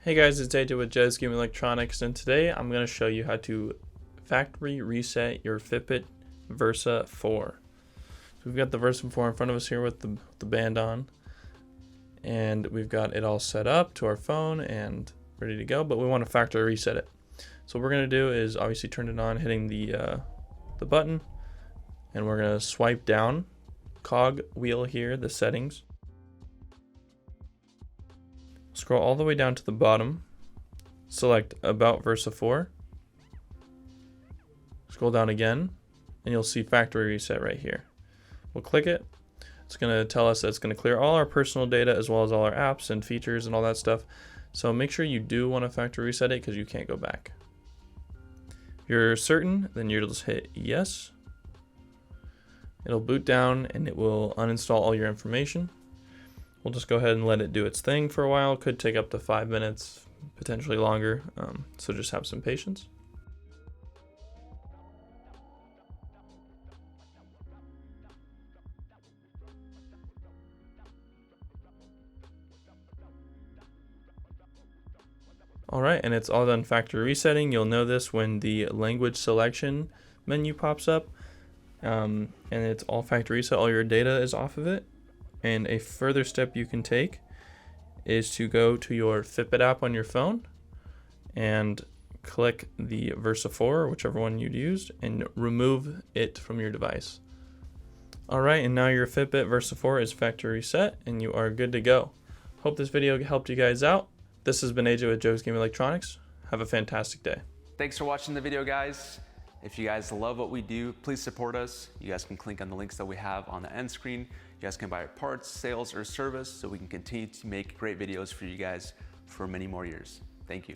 Hey guys, it's AJ with Jez Gaming Electronics, and today I'm going to show you how to factory reset your Fitbit Versa 4. So we've got the Versa 4 in front of us here with the band on, and we've got it all set up to our phone and ready to go, but we want to factory reset it. So what we're going to do is obviously turn it on, hitting the button, and we're going to swipe down, cog wheel here, the settings. Scroll all the way down to the bottom, select About Versa 4, scroll down again, and you'll see Factory Reset right here. We'll click it. It's going to tell us that it's going to clear all our personal data as well as all our apps and features and all that stuff. So make sure you do want to factory reset it because you can't go back. If you're certain, then you'll just hit yes. It'll boot down and it will uninstall all your information. We'll just go ahead and let it do its thing for a while. It could take up to 5 minutes, potentially longer, so just have some patience. Alright, and it's all done factory resetting. You'll know this when the language selection menu pops up, and it's all factory reset. All your data is off of it. And a further step you can take is to go to your Fitbit app on your phone and click the Versa 4, whichever one you'd used, and remove it from your device. Alright, and now your Fitbit Versa 4 is factory reset and you are good to go. Hope this video helped you guys out. This has been AJ with Joe's Gaming Electronics. Have a fantastic day. Thanks for watching the video, guys. If you guys love what we do, please support us. You guys can click on the links that we have on the end screen. You guys can buy parts, sales, or service so we can continue to make great videos for you guys for many more years. Thank you.